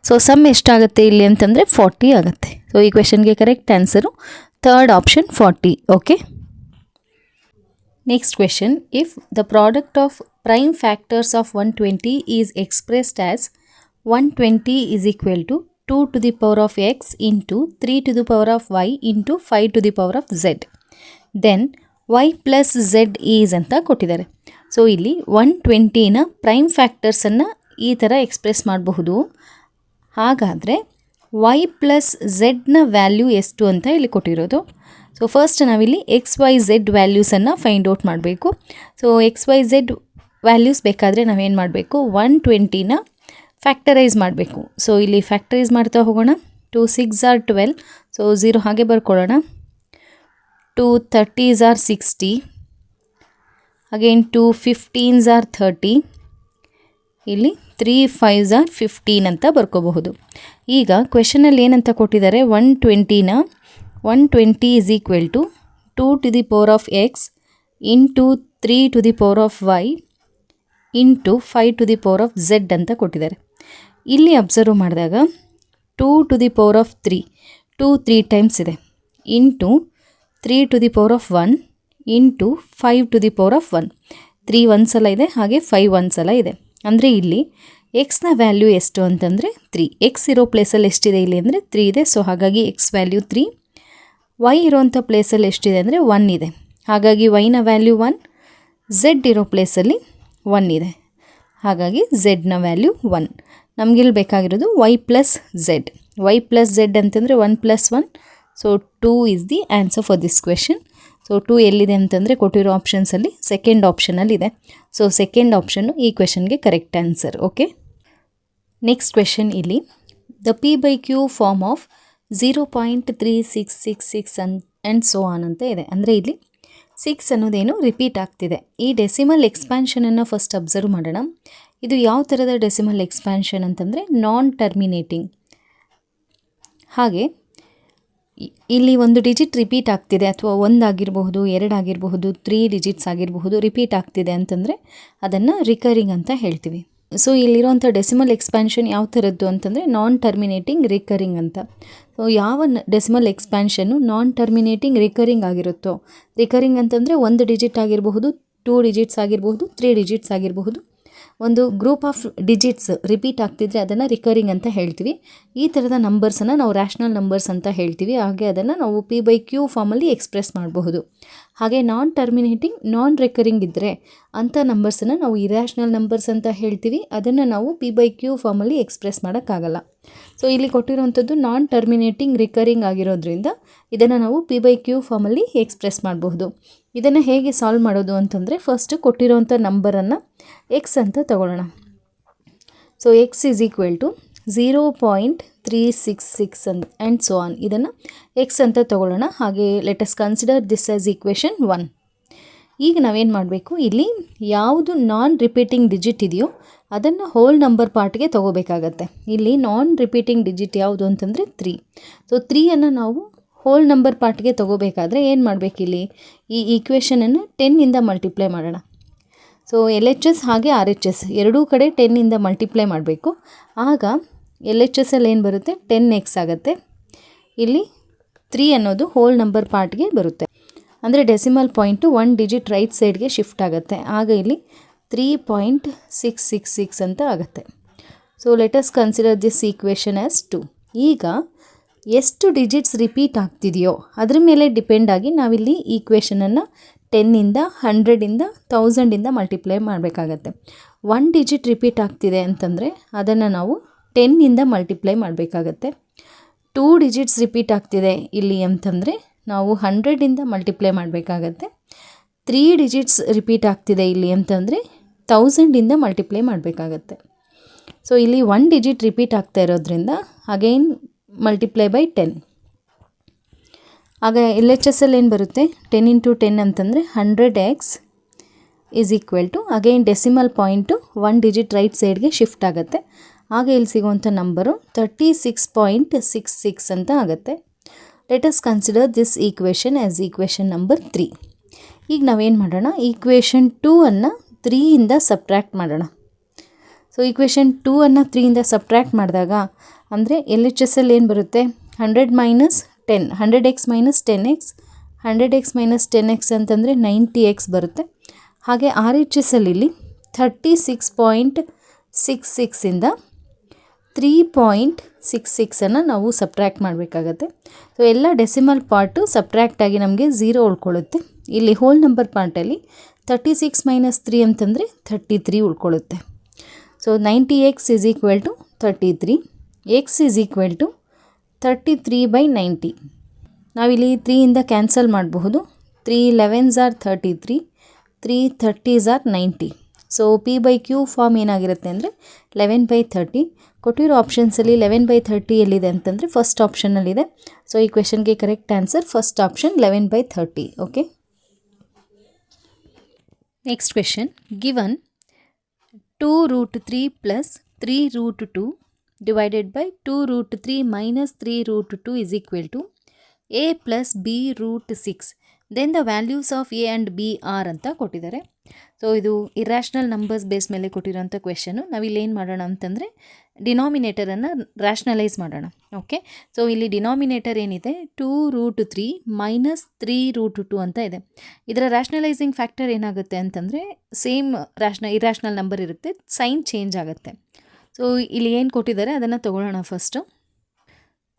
ಸೊ ಸಮ್ ಎಷ್ಟಾಗುತ್ತೆ ಇಲ್ಲಿ ಅಂತಂದರೆ 40 ಆಗುತ್ತೆ. ಸೊ ಈ ಕ್ವೆಶನ್ಗೆ correct answer third option 40. Okay, next question. If the product of prime factors of 120 is expressed as 120 is equal to 2 to the power of x into 3 to the power of y into 5 to the power of z, then y plus z is ಅಂತ ಕೊಟ್ಟಿದ್ದಾರೆ. So ಇಲ್ಲಿ 120ನ prime ಫ್ಯಾಕ್ಟರ್ಸನ್ನು ಈ ಥರ express ಮಾಡಬಹುದು. ಹಾಗಾದರೆ y plus ಝೆಡ್ನ value ಎಷ್ಟು ಅಂತ ಇಲ್ಲಿ ಕೊಟ್ಟಿರೋದು. ಸೊ ಫಸ್ಟ್ ನಾವಿಲ್ಲಿ ಎಕ್ಸ್ ವೈ ಝೆಡ್ ವ್ಯಾಲ್ಯೂಸನ್ನು ಫೈಂಡ್ ಔಟ್ ಮಾಡಬೇಕು. So x y z values ಬೇಕಾದರೆ ನಾವೇನು ಮಾಡಬೇಕು? 120ನ ಫ್ಯಾಕ್ಟರೈಸ್ ಮಾಡಬೇಕು. ಸೊ ಇಲ್ಲಿ ಫ್ಯಾಕ್ಟರೈಸ್ ಮಾಡ್ತಾ ಹೋಗೋಣ. 2 6 ಆರ್ 12. ಸೊ 0 ಹಾಗೆ ಬರ್ಕೊಳ್ಳೋಣ. 2 30s R 60. Again 2 15s R 30. ಇಲ್ಲಿ 3 5s ಆರ್ 15 ಅಂತ ಬರ್ಕೋಬಹುದು. ಈಗ ಕ್ವೆಶನಲ್ಲಿ ಏನಂತ ಕೊಟ್ಟಿದ್ದಾರೆ? 120ನ 120 is equal to 2 to the power of x into 3 to the power of y into 5 to the power of z ಅಂತ ಕೊಟ್ಟಿದ್ದಾರೆ. ಇಲ್ಲಿ ಅಬ್ಸರ್ವ್ ಮಾಡಿದಾಗ 2 to the power of 3, 2 3 times ಇದೆ, into 3 to the power of 1 into 5 to the power of 1. 3 ಒಂದು ಸಲ ಇದೆ, ಹಾಗೆ 5 ಒಂದು ಸಲ ಇದೆ. ಅಂದರೆ ಇಲ್ಲಿ ಎಕ್ಸ್ನ ವ್ಯಾಲ್ಯೂ ಎಷ್ಟು ಅಂತಂದರೆ 3. ಎಕ್ಸ್ ಇರೋ ಪ್ಲೇಸಲ್ಲಿ ಎಷ್ಟಿದೆ ಇಲ್ಲಿ ಅಂದರೆ 3 ಇದೆ. ಸೊ ಹಾಗಾಗಿ ಎಕ್ಸ್ ವ್ಯಾಲ್ಯೂ 3. ವೈ ಇರೋವಂಥ ಪ್ಲೇಸಲ್ಲಿ ಎಷ್ಟಿದೆ ಅಂದರೆ 1 ಇದೆ. ಹಾಗಾಗಿ ವೈನ ವ್ಯಾಲ್ಯೂ 1. ಝೆಡ್ ಇರೋ ಪ್ಲೇಸಲ್ಲಿ 1 ಇದೆ. ಹಾಗಾಗಿ ಝೆಡ್ನ ವ್ಯಾಲ್ಯೂ 1. ನಮಗಿಲ್ಲಿ ಬೇಕಾಗಿರೋದು y plus z. Y plus z ಅಂತಂದರೆ 1 + 1. So 2 is the answer for this question. So 2 ಎಲ್ಲಿದೆ ಅಂತಂದರೆ ಕೊಟ್ಟಿರೋ ಆಪ್ಷನ್ಸಲ್ಲಿ ಸೆಕೆಂಡ್ ಆಪ್ಷನಲ್ಲಿದೆ. ಸೊ ಸೆಕೆಂಡ್ ಆಪ್ಷನ್ನು ಈ ಕ್ವೆಶನ್ಗೆ correct answer. Okay, next question. ಇಲ್ಲಿ the P/Q form of 0.3666 and so on ಅಂತ ಇದೆ. ಅಂದರೆ ಇಲ್ಲಿ 6 ಅನ್ನೋದೇನು ರಿಪೀಟ್ ಆಗ್ತಿದೆ. ಈ ಡೆಸಿಮಲ್ ಎಕ್ಸ್ಪ್ಯಾನ್ಷನನ್ನು ಫಸ್ಟ್ ಅಬ್ಸರ್ವ್ ಮಾಡೋಣ. ಇದು ಯಾವ ಥರದ ಡೆಸಿಮಲ್ ಎಕ್ಸ್ಪ್ಯಾನ್ಷನ್ ಅಂತಂದರೆ ನಾನ್ ಟರ್ಮಿನೇಟಿಂಗ್. ಹಾಗೆ ಇಲ್ಲಿ ಒಂದು ಡಿಜಿಟ್ ರಿಪೀಟ್ ಆಗ್ತಿದೆ, ಅಥವಾ 1 ಆಗಿರಬಹುದು, 2 ಆಗಿರಬಹುದು, 3 ಡಿಜಿಟ್ಸ್ ಆಗಿರಬಹುದು, ರಿಪೀಟ್ ಆಗ್ತಿದೆ ಅಂತಂದರೆ ಅದನ್ನು ರಿಕರಿಂಗ್ ಅಂತ ಹೇಳ್ತೀವಿ. ಸೊ ಇಲ್ಲಿರುವಂಥ ಡೆಸಿಮಲ್ ಎಕ್ಸ್ಪ್ಯಾನ್ಷನ್ ಯಾವ ಥರದ್ದು ಅಂತಂದರೆ ನಾನ್ ಟರ್ಮಿನೇಟಿಂಗ್ ರಿಕರಿಂಗ್ ಅಂತ. ಸೊ ಯಾವ decimal expansion non terminating recurring ಆಗಿರುತ್ತೋ, ರಿಕರಿಂಗ್ ಅಂತಂದರೆ 1 ಡಿಜಿಟ್ ಆಗಿರಬಹುದು, 2 ಡಿಜಿಟ್ಸ್ ಆಗಿರಬಹುದು, 3 ಡಿಜಿಟ್ಸ್ ಆಗಿರಬಹುದು, ಒಂದು ಗ್ರೂಪ್ ಆಫ್ ಡಿಜಿಟ್ಸ್ ರಿಪೀಟ್ ಆಗ್ತಿದ್ರೆ ಅದನ್ನು ರಿಕರಿಂಗ್ ಅಂತ ಹೇಳ್ತೀವಿ. ಈ ಥರದ ನಂಬರ್ಸನ್ನು ನಾವು ರ್ಯಾಷನಲ್ ನಂಬರ್ಸ್ ಅಂತ ಹೇಳ್ತೀವಿ. ಹಾಗೆ ಅದನ್ನು ನಾವು P/Q ಫಾರ್ಮಲ್ಲಿ ಎಕ್ಸ್ಪ್ರೆಸ್ ಮಾಡಬಹುದು. ಹಾಗೆ ನಾನ್ ಟರ್ಮಿನೇಟಿಂಗ್, ನಾನ್ ರಿಕರಿಂಗ್ ಇದ್ದರೆ ಅಂಥ ನಂಬರ್ಸನ್ನು ನಾವು ಇರ್ಯಾಷನಲ್ ನಂಬರ್ಸ್ ಅಂತ ಹೇಳ್ತೀವಿ. ಅದನ್ನು ನಾವು P/Q ಫಾರ್ಮಲ್ಲಿ ಎಕ್ಸ್ಪ್ರೆಸ್ ಮಾಡೋಕ್ಕಾಗಲ್ಲ. ಸೊ ಇಲ್ಲಿ ಕೊಟ್ಟಿರುವಂಥದ್ದು ನಾನ್ ಟರ್ಮಿನೇಟಿಂಗ್ ರಿಕರಿಂಗ್ ಆಗಿರೋದ್ರಿಂದ ಇದನ್ನು ನಾವು P/Q ಫಾರ್ಮಲ್ಲಿ ಎಕ್ಸ್ಪ್ರೆಸ್ ಮಾಡಬಹುದು. ಇದನ್ನು ಹೇಗೆ ಸಾಲ್ವ್ ಮಾಡೋದು ಅಂತಂದರೆ ಫಸ್ಟ್ ಕೊಟ್ಟಿರೋವಂಥ ನಂಬರನ್ನು ಎಕ್ಸ್ ಅಂತ ತಗೊಳ್ಳೋಣ. So X is equal to 0.366 and so on. ಇದನ್ನು ಎಕ್ಸ್ ಅಂತ ತಗೊಳ್ಳೋಣ. ಹಾಗೆ let us consider this as equation 1. ಈಗ ನಾವೇನು ಮಾಡಬೇಕು, ಇಲ್ಲಿ ಯಾವುದು ನಾನ್ ರಿಪೀಟಿಂಗ್ ಡಿಜಿಟ್ ಇದೆಯೋ ಅದನ್ನು ಹೋಲ್ ನಂಬರ್ ಪಾರ್ಟ್ಗೆ ತೊಗೋಬೇಕಾಗತ್ತೆ. ಇಲ್ಲಿ ನಾನ್ ರಿಪೀಟಿಂಗ್ ಡಿಜಿಟ್ ಯಾವುದು ಅಂತಂದರೆ 3. ಸೊ 3ಅನ್ನು ನಾವು ಹೋಲ್ ನಂಬರ್ ಪಾರ್ಟ್ಗೆ ತೊಗೋಬೇಕಾದ್ರೆ ಏನು ಮಾಡಬೇಕಿಲ್ಲಿ, ಈ ಈಕ್ವೇಷನನ್ನು 10ಇಂದ ಮಲ್ಟಿಪ್ಲೈ ಮಾಡೋಣ. ಸೊ ಎಲ್ ಎಚ್ ಎಸ್ ಹಾಗೆ ಆರ್ ಎಚ್ ಎಸ್ ಎರಡೂ ಕಡೆ 10ಇಂದ ಮಲ್ಟಿಪ್ಲೈ ಮಾಡಬೇಕು. ಆಗ ಎಲ್ ಎಚ್ ಎಸ್ ಅಲ್ಲಿ ಏನು ಬರುತ್ತೆ, 10x ಆಗುತ್ತೆ. ಇಲ್ಲಿ 3 ಅನ್ನೋದು ಹೋಲ್ ನಂಬರ್ ಪಾರ್ಟ್ಗೆ ಬರುತ್ತೆ. ಅಂದರೆ ಡೆಸಿಮಲ್ ಪಾಯಿಂಟು 1 ಡಿಜಿಟ್ ರೈಟ್ ಸೈಡ್ಗೆ ಶಿಫ್ಟ್ ಆಗುತ್ತೆ. ಆಗ ಇಲ್ಲಿ 3.666 ಅಂತ ಆಗುತ್ತೆ. So let's consider this equation as 2. ಈಗ ಎಷ್ಟು ಡಿಜಿಟ್ಸ್ ರಿಪೀಟ್ ಆಗ್ತಿದೆಯೋ ಅದ್ರ ಮೇಲೆ ಡಿಪೆಂಡ್ ಆಗಿ ನಾವಿಲ್ಲಿ ಈಕ್ವೇಷನನ್ನು 10ಇಂದ 100ಇಂದ 1000ಇಂದ ಮಲ್ಟಿಪ್ಲೈ ಮಾಡಬೇಕಾಗತ್ತೆ. 1 ಡಿಜಿಟ್ ರಿಪೀಟ್ ಆಗ್ತಿದೆ ಅಂತಂದರೆ ಅದನ್ನು ನಾವು 10ಇಂದ ಮಲ್ಟಿಪ್ಲೈ ಮಾಡಬೇಕಾಗತ್ತೆ. 2 ಡಿಜಿಟ್ಸ್ ರಿಪೀಟ್ ಆಗ್ತಿದೆ ಇಲ್ಲಿ ಅಂತಂದರೆ ನಾವು 100ಇಂದ ಮಲ್ಟಿಪ್ಲೈ ಮಾಡಬೇಕಾಗತ್ತೆ. 3 ಡಿಜಿಟ್ಸ್ ರಿಪೀಟ್ ಆಗ್ತಿದೆ ಇಲ್ಲಿ ಅಂತಂದರೆ 1000ಇಂದ ಮಲ್ಟಿಪ್ಲೈ ಮಾಡಬೇಕಾಗತ್ತೆ. ಸೊ ಇಲ್ಲಿ 1 ಡಿಜಿಟ್ ರಿಪೀಟ್ ಆಗ್ತಾ ಇರೋದ್ರಿಂದ ಅಗೈನ್ ಮಲ್ಟಿಪ್ಲೈ ಬೈ 10. ಆಗ ಎಲ್ ಎಚ್ ಎಸ್ ಅಲ್ಲಿ ಏನು ಬರುತ್ತೆ, 10 × 10 ಅಂತಂದರೆ 100x is equal to again decimal point 1 digit right ಸೈಡ್ಗೆ ಶಿಫ್ಟ್ ಆಗುತ್ತೆ. ಆಗ ಇಲ್ಲಿ ಸಿಗುವಂಥ ನಂಬರು 36.66 ಅಂತ ಆಗುತ್ತೆ. Let's consider this equation as equation number 3. ಈಗ ನಾವೇನು ಮಾಡೋಣ, ಈಕ್ವೇಷನ್ 2 ಅನ್ನು 3ಇಂದ ಸಬ್ಟ್ರ್ಯಾಕ್ಟ್ ಮಾಡೋಣ. ಸೊ ಈಕ್ವೇಷನ್ 2 ಅನ್ನು 3ಇಂದ ಸಬ್ಟ್ರ್ಯಾಕ್ಟ್ ಮಾಡಿದಾಗ ಅಂದರೆ ಎಲ್ ಎಚ್ ಎಸ್ ಅಲ್ಲಿ ಏನು ಬರುತ್ತೆ, 100 - 10 100x - 10x 100x - 10x ಅಂತಂದರೆ 90x ಬರುತ್ತೆ. ಹಾಗೆ ಆರ್ ಎಚ್ ಎಸ್ ಅಲ್ಲಿ 36.66ಇಂದ 3.66 ನಾವು ಸಬ್ಟ್ರ್ಯಾಕ್ಟ್ ಮಾಡಬೇಕಾಗತ್ತೆ. ಸೊ ಎಲ್ಲ ಡೆಸಿಮಲ್ ಪಾರ್ಟು ಸಬ್ಟ್ರ್ಯಾಕ್ಟ್ ಆಗಿ ನಮಗೆ 0 ಉಳ್ಕೊಳ್ಳುತ್ತೆ. ಇಲ್ಲಿ ಹೋಲ್ ನಂಬರ್ ಪಾರ್ಟಲ್ಲಿ 36 - 3 ಅಂತಂದರೆ 33 ಉಳ್ಕೊಳ್ಳುತ್ತೆ. So 90x is equal to 33, x is equal to 33/90. ನಾವಿಲ್ಲಿ 3ಇಂದ ಕ್ಯಾನ್ಸಲ್ ಮಾಡಬಹುದು. 3 11s are 33, 3 30s are 90. So P/Q form ಏನಾಗಿರುತ್ತೆ ಅಂದರೆ 11/30. ಕೊಟ್ಟಿರೋ ಆಪ್ಷನ್ಸಲ್ಲಿ 11/30 ಎಲ್ಲಿದೆ ಅಂತಂದರೆ ಫಸ್ಟ್ ಆಪ್ಷನಲ್ಲಿದೆ. ಸೊ ಈ ಕ್ವೆಶನ್ಗೆ correct answer first option 11/30. Okay, next question. Given 2√3 + 3√2 divided by 2√3 - 3√2 is equal to a + b√6. Then the values of A and B are ಅಂತ ಕೊಟ್ಟಿದ್ದಾರೆ. ಸೊ ಇದು ಇರ್ಯಾಷನಲ್ ನಂಬರ್ಸ್ ಬೇಸ್ ಮೇಲೆ ಕೊಟ್ಟಿರೋಂಥ ಕ್ವೆಶನು. ನಾವಿಲ್ಲಿ ಏನು ಮಾಡೋಣ ಅಂತಂದರೆ ಡಿನಾಮಿನೇಟರನ್ನು ರ್ಯಾಷನಲೈಸ್ ಮಾಡೋಣ. ಓಕೆ, ಸೊ ಇಲ್ಲಿ ಡಿನಾಮಿನೇಟರ್ ಏನಿದೆ 2√3 - 3√2 ಅಂತ ಇದೆ. ಇದರ ರ್ಯಾಷನಲೈಸಿಂಗ್ ಫ್ಯಾಕ್ಟರ್ ಏನಾಗುತ್ತೆ ಅಂತಂದರೆ ಸೇಮ್ ಇರ್ಯಾಷನಲ್ ನಂಬರ್ ಇರುತ್ತೆ, ಸೈನ್ ಚೇಂಜ್ ಆಗುತ್ತೆ. ಸೊ ಇಲ್ಲಿ ಏನು ಕೊಟ್ಟಿದ್ದಾರೆ ಅದನ್ನು ತಗೊಳ್ಳೋಣ ಫಸ್ಟು.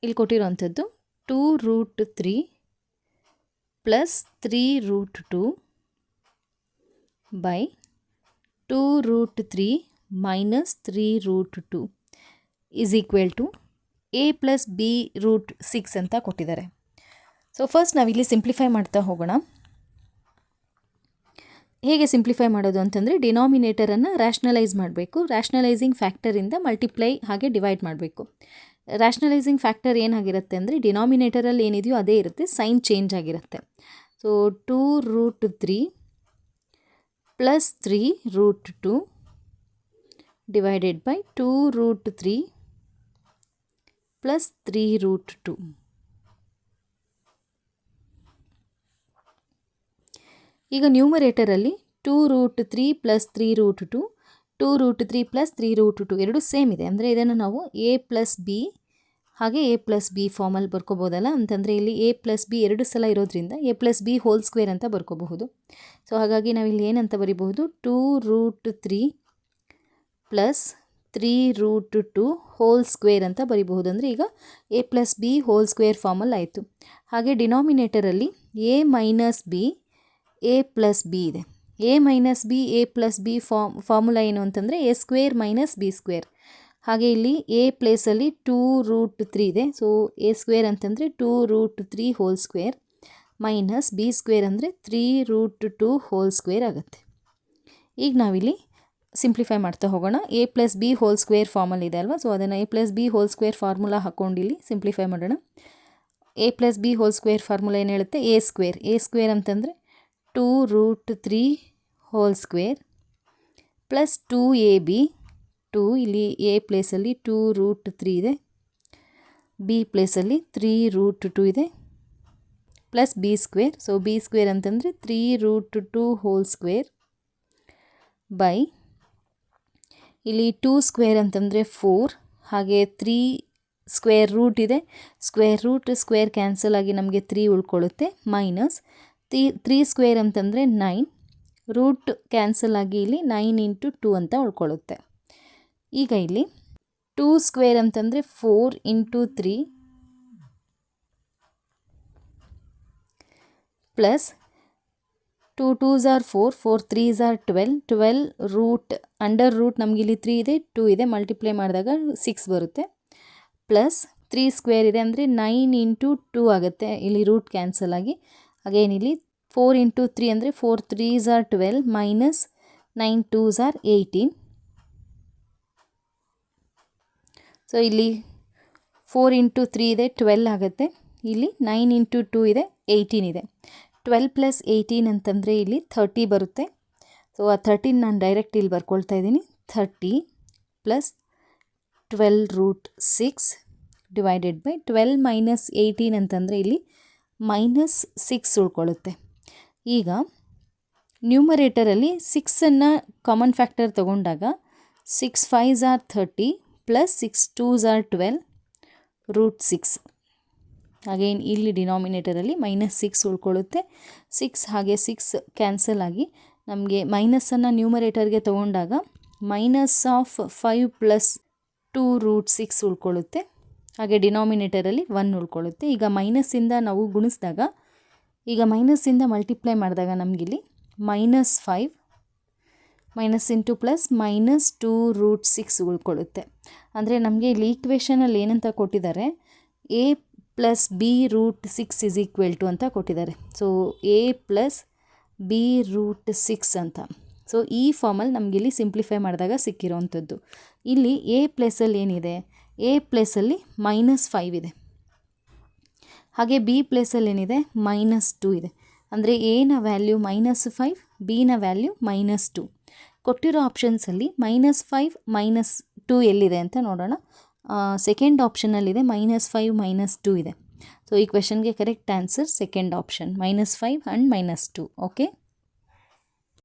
ಇಲ್ಲಿ ಕೊಟ್ಟಿರೋವಂಥದ್ದು 2√3 + 3√2 by 2√3 - 3√2 is equal to a + b√6 ಅಂತ ಕೊಟ್ಟಿದ್ದಾರೆ. ಸೊ ಫಸ್ಟ್ ನಾವಿಲ್ಲಿ ಸಿಂಪ್ಲಿಫೈ ಮಾಡ್ತಾ ಹೋಗೋಣ. ಹೇಗೆ ಸಿಂಪ್ಲಿಫೈ ಮಾಡೋದು ಅಂತಂದರೆ ಡಿನಾಮಿನೇಟರನ್ನು ರ್ಯಾಷನಲೈಸ್ ಮಾಡಬೇಕು. ರ್ಯಾಷನಲೈಸಿಂಗ್ ಫ್ಯಾಕ್ಟರಿಂದ ಮಲ್ಟಿಪ್ಲೈ ಹಾಗೆ ಡಿವೈಡ್ ಮಾಡಬೇಕು. ರ್ಯಾಷನಲೈಸಿಂಗ್ ಫ್ಯಾಕ್ಟರ್ ಏನಾಗಿರುತ್ತೆ ಅಂದರೆ ಡಿನಾಮಿನೇಟರಲ್ಲಿ ಏನಿದೆಯೋ ಅದೇ ಇರುತ್ತೆ, ಸೈನ್ ಚೇಂಜ್ ಆಗಿರುತ್ತೆ. So 2√3 + 3√2 divided by 2√3 + 3√2. ಈಗ ನ್ಯೂಮರೇಟರಲ್ಲಿ 2√3 + 3√2 2√3 + 3√2 ಎರಡು ಸೇಮ್ ಇದೆ. ಅಂದರೆ ಇದನ್ನು ನಾವು a + b ಹಾಗೆ a + b ಫಾರ್ಮಲ್ಲಿ ಬರ್ಕೋಬೋದಲ್ಲ. ಅಂತಂದರೆ ಇಲ್ಲಿ a + b ಎರಡು ಸಲ ಇರೋದ್ರಿಂದ a + b ಹೋಲ್ ಸ್ಕ್ವೇರ್ ಅಂತ ಬರ್ಕೋಬಹುದು. ಸೊ ಹಾಗಾಗಿ ನಾವಿಲ್ಲಿ ಏನಂತ ಬರಿಬಹುದು, 2√3 + 3√2 ಹೋಲ್ ಸ್ಕ್ವೇರ್ ಅಂತ ಬರಿಬಹುದು. ಅಂದರೆ ಈಗ a + b ಹೋಲ್ ಸ್ಕ್ವೇರ್ ಫಾರ್ಮಲ್ಲಿ ಆಯಿತು. ಹಾಗೆ ಡಿನಾಮಿನೇಟರಲ್ಲಿ a - b a + b ಇದೆ. a - b a + b formula ಏನು ಅಂತಂದರೆ a² - b². ಹಾಗೆ ಇಲ್ಲಿ a ಪ್ಲೇಸಲ್ಲಿ 2√3 ಇದೆ. ಸೊ a² ಅಂತಂದರೆ 2√3 ಹೋಲ್ ಸ್ಕ್ವೇರ್ ಮೈನಸ್ b² ಅಂದರೆ 3√2 ಹೋಲ್ ಸ್ಕ್ವೇರ್ ಆಗುತ್ತೆ. ಈಗ ನಾವಿಲ್ಲಿ ಸಿಂಪ್ಲಿಫೈ ಮಾಡ್ತಾ ಹೋಗೋಣ. a + b ಹೋಲ್ ಸ್ಕ್ವೇರ್ ಫಾರ್ಮಲ್ಲಿ ಇದೆ ಅಲ್ವಾ. ಸೊ ಅದನ್ನು a + b whole square formula ಹಾಕ್ಕೊಂಡು ಇಲ್ಲಿ ಸಿಂಪ್ಲಿಫೈ ಮಾಡೋಣ. a + b whole square formula ಏನು ಹೇಳುತ್ತೆ, a² ಅಂತಂದರೆ 2√3 ಹೋಲ್ ಸ್ಕ್ವೇರ್ ಪ್ಲಸ್ 2ab 2 ಇಲ್ಲಿ a ಪ್ಲೇಸಲ್ಲಿ 2√3 ಇದೆ, b ಪ್ಲೇಸಲ್ಲಿ 3√2 ಇದೆ, plus B square. So B square ಅಂತಂದರೆ 3√2 ಹೋಲ್ ಸ್ಕ್ವೇರ್ ಬೈ ಇಲ್ಲಿ 2 ಸ್ಕ್ವೇರ್ ಅಂತಂದರೆ 4, ಹಾಗೆ 3 ಸ್ಕ್ವೇರ್ ರೂಟ್ ಇದೆ, ಸ್ಕ್ವೇರ್ ರೂಟ್ ಸ್ಕ್ವೇರ್ ಕ್ಯಾನ್ಸಲ್ ಆಗಿ ನಮಗೆ 3 ಉಳ್ಕೊಳ್ಳುತ್ತೆ, ಮೈನಸ್ 3 ಸ್ಕ್ವೇರ್ ಅಂತಂದರೆ 9, ರೂಟ್ ಕ್ಯಾನ್ಸಲ್ ಆಗಿ ಇಲ್ಲಿ 9 × 2 ಅಂತ ಉಳ್ಕೊಳ್ಳುತ್ತೆ. ಈಗ ಇಲ್ಲಿ 2 ಸ್ಕ್ವೇರ್ ಅಂತಂದರೆ 4 × 3 plus 2 2s are 4, 4 3s are 12, 12 root under root ನಮಗಿಲ್ಲಿ 3 ಇದೆ, 2 ಇದೆ, ಮಲ್ಟಿಪ್ಲೈ ಮಾಡಿದಾಗ 6 ಬರುತ್ತೆ, ಪ್ಲಸ್ 3 ಸ್ಕ್ವೇರ್ ಇದೆ ಅಂದರೆ 9 × 2 ಆಗುತ್ತೆ, ಇಲ್ಲಿ ರೂಟ್ ಕ್ಯಾನ್ಸಲ್ ಆಗಿ. ಅಗೇನ್ ಇಲ್ಲಿ 4 × 3 ಅಂದರೆ 4 3s are 12 minus 9 2s are 18. So ಇಲ್ಲಿ 4 × 3 ಇದೆ 12 ಆಗುತ್ತೆ, ಇಲ್ಲಿ 9 × 2 ಇದೆ 18 ಇದೆ. 12 + 18 ಅಂತಂದರೆ ಇಲ್ಲಿ 30 ಬರುತ್ತೆ. ಸೊ ಆ 13 ನಾನು ಡೈರೆಕ್ಟ್ ಇಲ್ಲಿ ಬರ್ಕೊಳ್ತಾ ಇದ್ದೀನಿ. 30 + 12√6 ಡಿವೈಡೆಡ್ ಬೈ 12 ಮೈನಸ್ 18 ಅಂತಂದರೆ ಇಲ್ಲಿ -6 ಉಳ್ಕೊಳ್ಳುತ್ತೆ. ಈಗ ನ್ಯೂಮರೇಟರಲ್ಲಿ 6ಅನ್ನು ಕಾಮನ್ ಫ್ಯಾಕ್ಟರ್ ತೊಗೊಂಡಾಗ 6 5s are 30 plus 6 2s are 12√6. Again ಇಲ್ಲಿ ಡಿನಾಮಿನೇಟರಲ್ಲಿ -6 ಉಳ್ಕೊಳ್ಳುತ್ತೆ. 6 ಹಾಗೆ 6 ಕ್ಯಾನ್ಸಲ್ ಆಗಿ ನಮಗೆ ಮೈನಸನ್ನು ನ್ಯೂಮರೇಟರ್ಗೆ ತೊಗೊಂಡಾಗ -5 + 2√6 ಉಳ್ಕೊಳ್ಳುತ್ತೆ. ಹಾಗೆ ಡಿನಾಮಿನೇಟರಲ್ಲಿ 1 ಉಳ್ಕೊಳ್ಳುತ್ತೆ. ಈಗ ಮೈನಸ್ಸಿಂದ ನಾವು ಗುಣಿಸಿದಾಗ, ಈಗ ಮೈನಸ್ಸಿಂದ ಮಲ್ಟಿಪ್ಲೈ ಮಾಡಿದಾಗ ನಮಗಿಲ್ಲಿ -5 ಮೈನಸ್ ಇಂಟು ಪ್ಲಸ್ -2√6 ಉಳ್ಕೊಳ್ಳುತ್ತೆ. ಅಂದರೆ ನಮಗೆ ಇಲ್ಲಿ ಈಕ್ವೇಷನಲ್ಲಿ ಏನಂತ ಕೊಟ್ಟಿದ್ದಾರೆ, a + b√6 = ಅಂತ ಕೊಟ್ಟಿದ್ದಾರೆ. ಸೊ a + b√6 ಅಂತ. ಸೊ ಈ ಫಾರ್ಮಲ್ಲಿ ನಮಗಿಲ್ಲಿ ಸಿಂಪ್ಲಿಫೈ ಮಾಡಿದಾಗ ಸಿಕ್ಕಿರೋವಂಥದ್ದು. ಇಲ್ಲಿ a ಪ್ಲೇಸಲ್ಲಿ ಏನಿದೆ, a ಪ್ಲೇಸಲ್ಲಿ -5 ಇದೆ, ಹಾಗೆ b ಪ್ಲೇಸಲ್ಲಿ ಏನಿದೆ -2 ಇದೆ. ಅಂದರೆ ಎನ ವ್ಯಾಲ್ಯೂ -5, ಬಿನ ವ್ಯಾಲ್ಯೂ -2. ಕೊಟ್ಟಿರೋ ಆಪ್ಷನ್ಸಲ್ಲಿ -5 -2 ಎಲ್ಲಿದೆ ಅಂತ ನೋಡೋಣ. ಸೆಕೆಂಡ್ ಆಪ್ಷನಲ್ಲಿದೆ -5 -2 ಇದೆ. ಸೊ ಈ ಕ್ವೆಶನ್ಗೆ correct answer second option, -5 and -2. Okay.